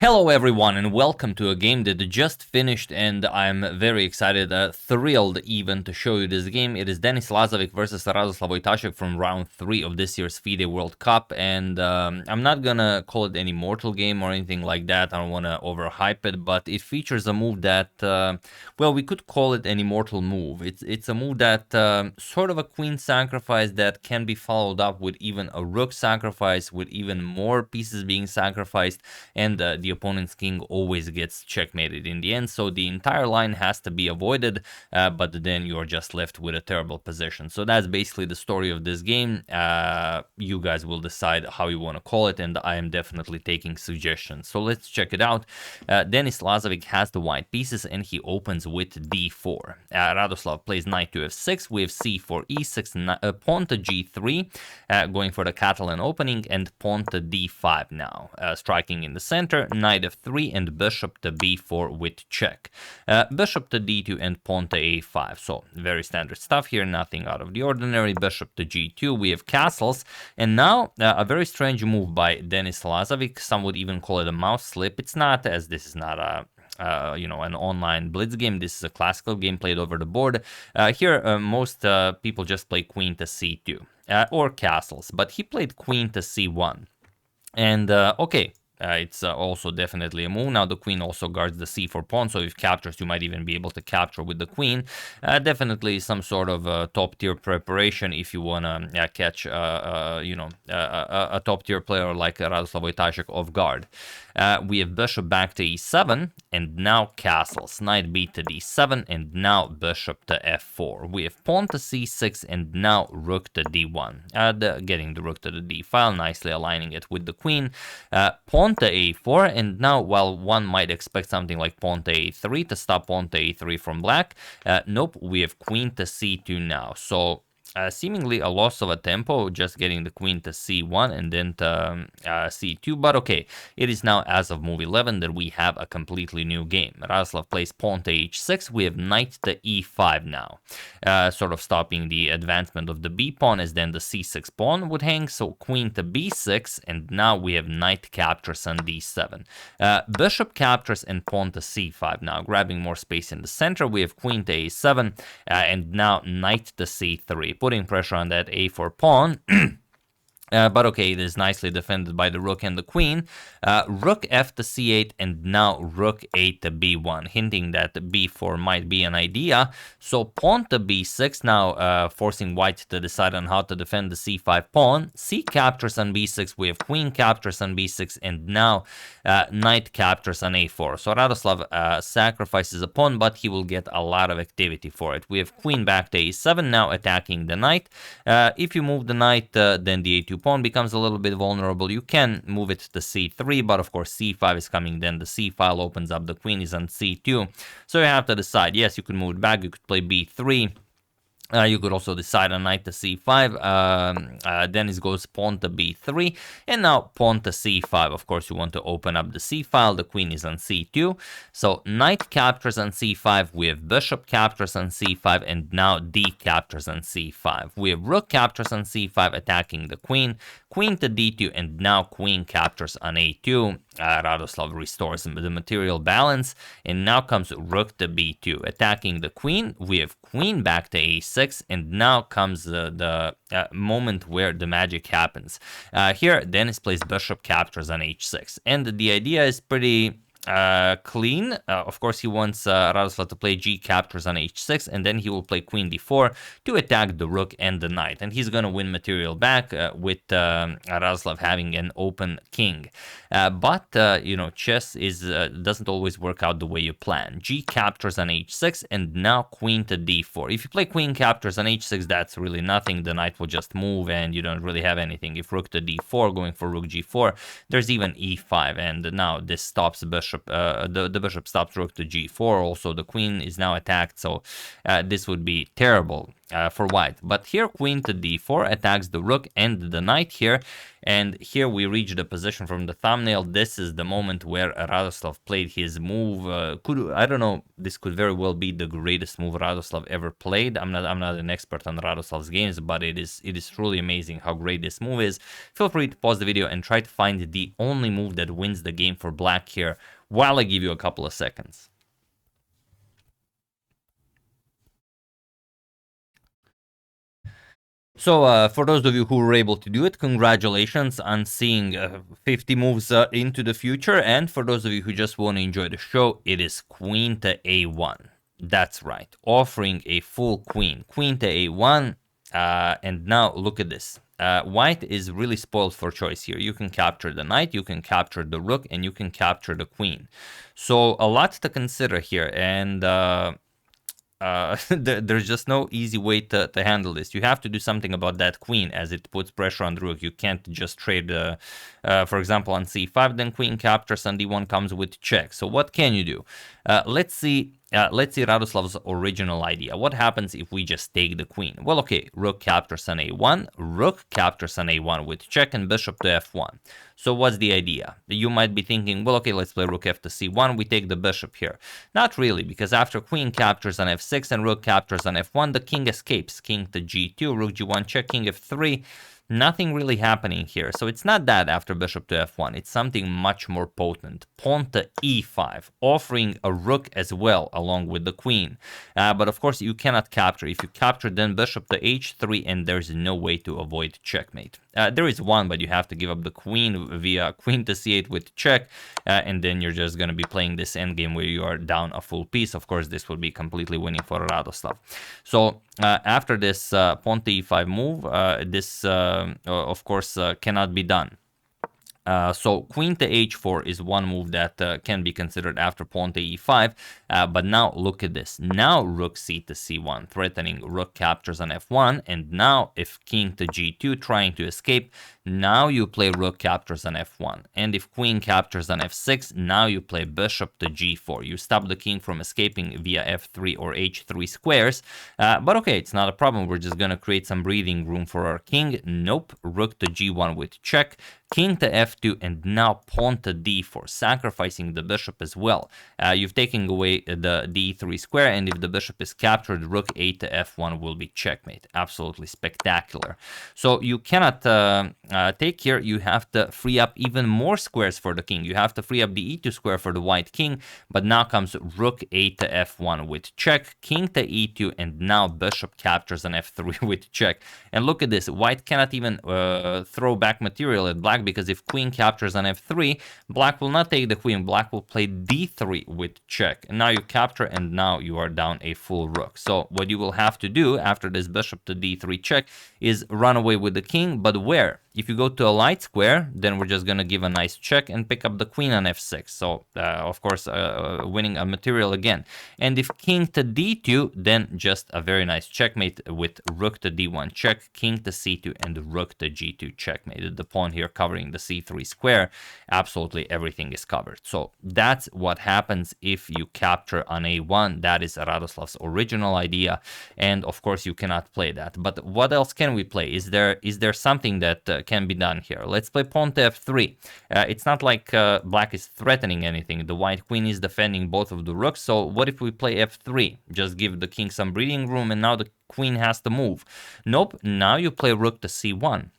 Hello everyone and welcome to a game that just finished, and I'm very excited, thrilled even to show you this game. It is Denis Lazavik versus Radoslaw Wojtaszek from round 3 of this year's FIDE World Cup, and I'm not gonna call it any mortal game or anything like that. I don't want to overhype it, but it features a move that, well, we could call it an immortal move. It's a move that sort of a queen sacrifice that can be followed up with even a rook sacrifice, with even more pieces being sacrificed, and the opponent's king always gets checkmated in the end, so the entire line has to be avoided, but then you're just left with a terrible position. So that's basically the story of this game. You guys will decide how you want to call it, and I am definitely taking suggestions. So let's check it out. Denis Lazavik has the white pieces, and he opens with d4. Radoslaw plays knight to f6, we have c4, e6, pawn to g3, going for the Catalan opening, and pawn to d5 now. Striking in the center, knight f3 and bishop to b4 with check. Bishop to d2 and pawn to a5. So very standard stuff here, nothing out of the ordinary. Bishop to g2, we have castles, and now a very strange move by Denis Lazavik. Some would even call it a mouse slip. It's not, as this is not a an online blitz game. This is a classical game played over the board. Here, most people just play queen to c2 or castles, but he played queen to c1. And okay, it's also definitely a move. Now the queen also guards the c4 pawn, so if captures, you might even be able to capture with the queen. Definitely some sort of top tier preparation if you want to catch a top tier player like Radoslaw Wojtaszek off guard. We have bishop back to e7, and now castles. Knight b to d7, and now bishop to f4. We have pawn to c6, and now rook to d1. Getting the rook to the d file, nicely aligning it with the queen. Pawn to a4, and now, while one might expect something like pawn to a3 to stop pawn to a3 from black, nope, we have queen to c2 now. So seemingly a loss of a tempo, just getting the queen to c1 and then to c2, but okay, it is now, as of move 11, that we have a completely new game. Radoslav plays pawn to h6, we have knight to e5 now, sort of stopping the advancement of the b pawn, as then the c6 pawn would hang, so queen to b6, and now we have knight captures on d7. Bishop captures and pawn to c5 now, grabbing more space in the center. We have queen to a7, and now knight to c3. Putting pressure on that a4 pawn. But okay, it is nicely defended by the rook and the queen. Rook f to c8, and now rook a to b1, hinting that b4 might be an idea. So pawn to b6, now forcing white to decide on how to defend the c5 pawn. C captures on b6, we have queen captures on b6, and now knight captures on a4. So Radoslav sacrifices a pawn, but he will get a lot of activity for it. We have queen back to a7, now attacking the knight. If you move the knight, then the a2 pawn becomes a little bit vulnerable. You can move it to c3, but of course c5 is coming, then the c file opens up, the queen is on c2. So you have to decide. Yes, you could move it back, you could play b3. You could also decide on knight to c5, Denis goes pawn to b3, and now pawn to c5. Of course, you want to open up the c file, the queen is on c2, so knight captures on c5, we have bishop captures on c5, and now d captures on c5. We have rook captures on c5, attacking the queen, queen to d2, and now queen captures on a2. Radoslav restores the material balance, and now comes rook to b2, attacking the queen. We have queen back to a6, and now comes the moment where the magic happens. Here, Denis plays bishop captures on h6, and the idea is pretty clean. Of course, he wants Radoslav to play g captures on h6, and then he will play queen d4 to attack the rook and the knight, and he's going to win material back with Radoslav having an open king. But chess is doesn't always work out the way you plan. G captures on h6, and now queen to d4. If you play queen captures on h6, that's really nothing. The knight will just move, and you don't really have anything. If rook to d4, going for rook g4, there's even e5, and now this stops bishop. The bishop stops rook to g4. Also, the queen is now attacked, so this would be terrible. for white. But here queen to d4 attacks the rook and the knight here, and here we reach the position from the thumbnail. This is the moment where Radoslaw played his move. I don't know, this could very well be the greatest move Radoslaw ever played. I'm not an expert on Radoslav's games, but it is truly amazing how great this move is. Feel free to pause the video and try to find the only move that wins the game for black here while I give you a couple of seconds. So for those of you who were able to do it, congratulations on seeing 50 moves into the future. And for those of you who just want to enjoy the show, it is queen to a1. That's right, offering a full queen to a1. And now look at this. White is really spoiled for choice here. You can capture the knight, you can capture the rook, and you can capture the queen. So a lot to consider here, and there's just no easy way to handle this. You have to do something about that queen, as it puts pressure on the rook. You can't just trade, for example, on c5, then queen captures, and d1 comes with check. So what can you do? Let's see Radoslav's original idea. What happens if we just take the queen? Well, okay, rook captures on a1, rook captures on a1 with check, and bishop to f1. So what's the idea? You might be thinking, well, okay, let's play rook f to c1, we take the bishop here. Not really, because after queen captures on f6 and rook captures on f1, the king escapes. King to g2, rook g1 check, king f3. Nothing really happening here. So it's not that after bishop to f1. It's something much more potent. Pawn to e5, offering a rook as well along with the queen. But of course you cannot capture. If you capture, then bishop to h3, and there's no way to avoid checkmate. There is one, but you have to give up the queen via queen to c8 with check, and then you're just going to be playing this endgame where you are down a full piece. Of course, this will be completely winning for Radoslaw. So after this pawn to e5 move, this of course cannot be done. So queen to h4 is one move that can be considered after pawn to e5, but now look at this. Now rook c to c1, threatening rook captures on f1, and now if king to g2 trying to escape, now you play rook captures on f1, and if queen captures on f6, now you play bishop to g4. You stop the king from escaping via f3 or h3 squares, but okay, it's not a problem. We're just gonna create some breathing room for our king. Nope, rook to g1 with check, king to f2, and now pawn to d4, sacrificing the bishop as well. You've taken away the d3 square, and if the bishop is captured, rook a to f1 will be checkmate. Absolutely spectacular. So you cannot take here. You have to free up even more squares for the king. You have to free up the e2 square for the white king, but now comes rook a to f1 with check, king to e2, and now bishop captures on f3 with check. And look at this, white cannot even throw back material at black, because if queen captures on f3, black will not take the queen. Black will play d3 with check, and now you capture, and now you are down a full rook. So what you will have to do after this bishop to d3 check is run away with the king. But where? If you go to a light square, then we're just gonna give a nice check and pick up the queen on f6. So of course winning a material again. And if king to d2, then just a very nice checkmate with rook to d1 check, king to c2, and rook to g2 checkmate. The pawn here covering the c3 square. Absolutely everything is covered. So that's what happens if you capture on a1. That is Radoslav's original idea, and of course you cannot play that. But what else can we play? Is there something that can be done here? Let's play pawn to f3. It's not like black is threatening anything. The white queen is defending both of the rooks. So what if we play f3? Just give the king some breathing room, and now the queen has to move. Nope, now you play rook to c1.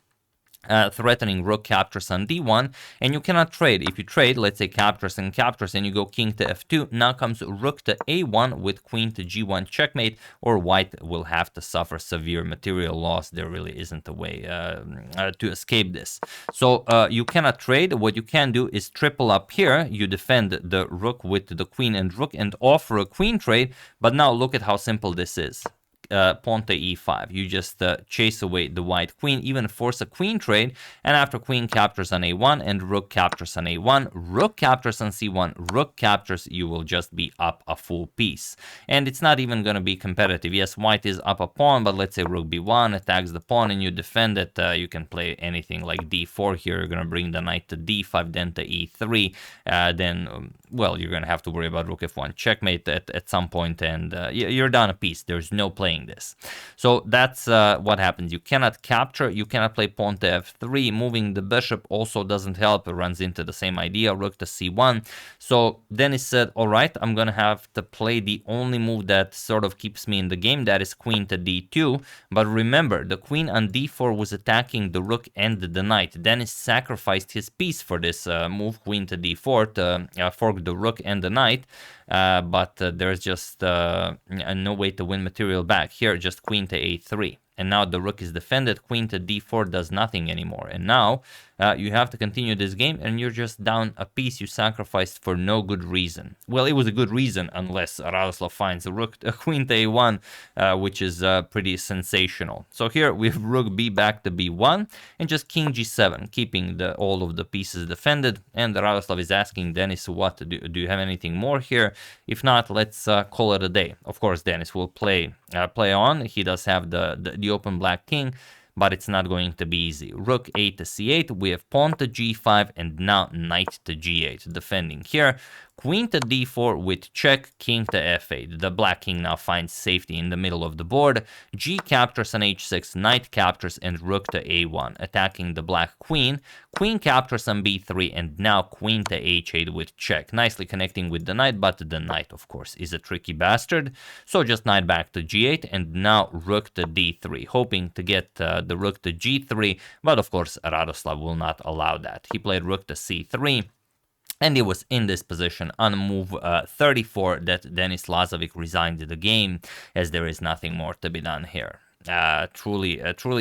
Threatening rook captures on d1, and you cannot trade. If you trade, let's say captures, and you go king to f2, now comes rook to a1 with queen to g1 checkmate, or white will have to suffer severe material loss. There really isn't a way to escape this. So you cannot trade. What you can do is triple up here. You defend the rook with the queen and rook and offer a queen trade, but now look at how simple this is. Pawn to e5. You just chase away the white queen, even force a queen trade, and after queen captures on a1 and rook captures on a1, rook captures on c1, rook captures, you will just be up a full piece. And it's not even going to be competitive. Yes, white is up a pawn, but let's say rook b1 attacks the pawn and you defend it. You can play anything like d4 here. You're going to bring the knight to d5, then to e3. Well, you're going to have to worry about rook f1 checkmate at some point, and you're down a piece. There's no playing playing this. So that's what happens. You cannot capture, you cannot play pawn to f3. Moving the bishop also doesn't help. It runs into the same idea, rook to c1. So Denis said, all right, I'm gonna have to play the only move that sort of keeps me in the game, that is queen to d2. But remember, the queen on d4 was attacking the rook and the knight. Denis sacrificed his piece for this move, queen to d4, to fork the rook and the knight. But there's just no way to win material back. Here, just queen to a3. And now the rook is defended, queen to d4 does nothing anymore. And now you have to continue this game, and you're just down a piece you sacrificed for no good reason. Well, it was a good reason, unless Radoslaw finds a rook, a queen to a1, which is pretty sensational. So here we have rook b back to b1, and just king g7, keeping all of the pieces defended. And Radoslav is asking Denis, what, do you have anything more here? If not, let's call it a day. Of course, Denis will play on. He does have the open black king, but it's not going to be easy. Rook a to c8, we have pawn to g5, and now knight to g8, defending here. Queen to d4 with check, king to f8. The black king now finds safety in the middle of the board. G captures on h6, knight captures, and rook to a1, attacking the black queen. Queen captures on b3, and now queen to h8 with check. Nicely connecting with the knight, but the knight, of course, is a tricky bastard. So just knight back to g8, and now rook to d3, hoping to get the rook to g3, but of course Radoslav will not allow that. He played rook to c3. And it was in this position on move 34 that Denis Lazavik resigned the game, as there is nothing more to be done here. Truly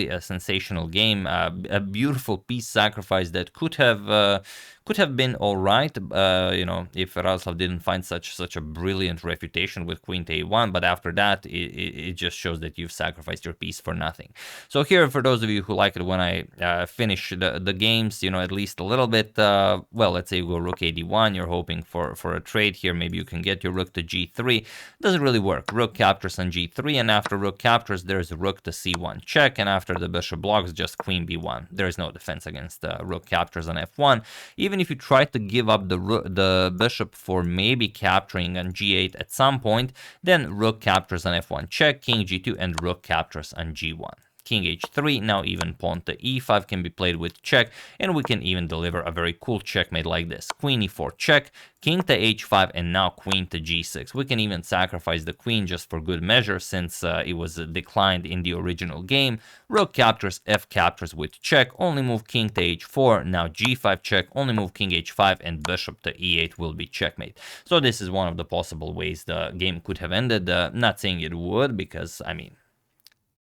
a sensational game, a beautiful piece sacrifice that could have been all right, you know, if Radoslav didn't find such a brilliant refutation with queen to a1. But after that, it just shows that you've sacrificed your piece for nothing. So here, for those of you who like it when I finish the games, you know, at least a little bit, well, let's say you go rook a d1, you're hoping for a trade here. Maybe you can get your rook to g3. Doesn't really work. Rook captures on g3, and after rook captures, there's a rook to c1 check, and after the bishop blocks, just queen b1. There is no defense against rook captures on f1. Even if you try to give up the bishop for maybe capturing on g8 at some point, then rook captures on f1 check, king g2, and rook captures on g1. King h3, now even pawn to e5 can be played with check, and we can even deliver a very cool checkmate like this. Queen e4 check, king to h5, and now queen to g6. We can even sacrifice the queen just for good measure, since it was declined in the original game. Rook captures, f captures with check, only move king to h4, now g5 check, only move king h5, and bishop to e8 will be checkmate. So this is one of the possible ways the game could have ended. Not saying it would, because, I mean,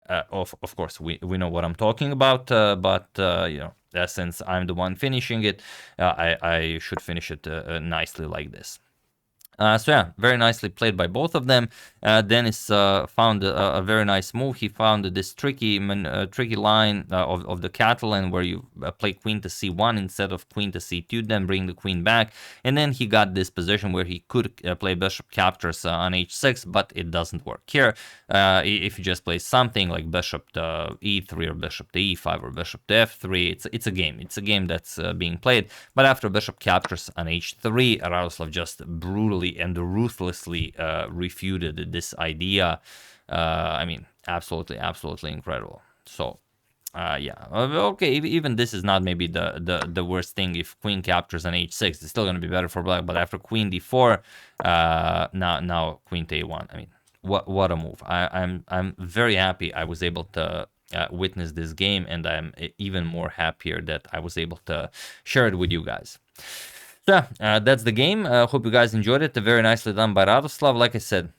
of course, we know what I'm talking about, but you know, since I'm the one finishing it, I should finish it nicely like this. So yeah, very nicely played by both of them. Denis found a very nice move. He found this tricky line of the Catalan, where you play queen to c1 instead of queen to c2, then bring the queen back. And then he got this position where he could play bishop captures on h6, but it doesn't work. Here, if you just play something like bishop to e3 or bishop to e5 or bishop to f3, it's a game. It's a game that's being played. But after bishop captures on h3, Radoslav just brutally and ruthlessly refuted this idea. I mean, absolutely incredible. So yeah, okay, even this is not maybe the worst thing. If queen captures on h6, it's still going to be better for black. But after queen d4, now queen to a1, I mean, what a move. I'm very happy I was able to witness this game, and I'm even more happier that I was able to share it with you guys. So that's the game. Hope you guys enjoyed it. Very nicely done by Radoslav. Like I said,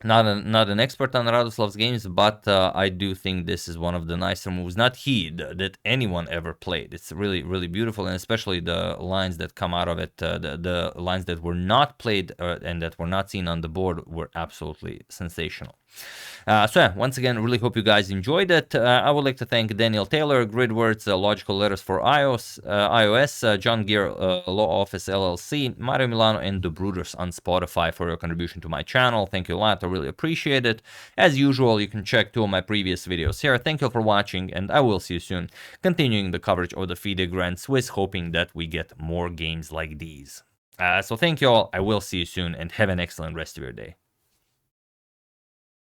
not an expert on Radoslav's games, but I do think this is one of the nicer moves, that anyone ever played. It's really beautiful, and especially the lines that come out of it, the lines that were not played and that were not seen on the board were absolutely sensational. So yeah, once again, really hope you guys enjoyed it. I would like to thank Daniel Taylor, Gridwords, Logical Letters for iOS, John Gear, Law Office LLC, Mario Milano, and The Brooders on Spotify for your contribution to my channel. Thank you a lot. I really appreciate it. As usual, you can check 2 of my previous videos here. Thank you for watching, and I will see you soon, continuing the coverage of the FIDE Grand Swiss, hoping that we get more games like these. So thank you all. I will see you soon, and have an excellent rest of your day.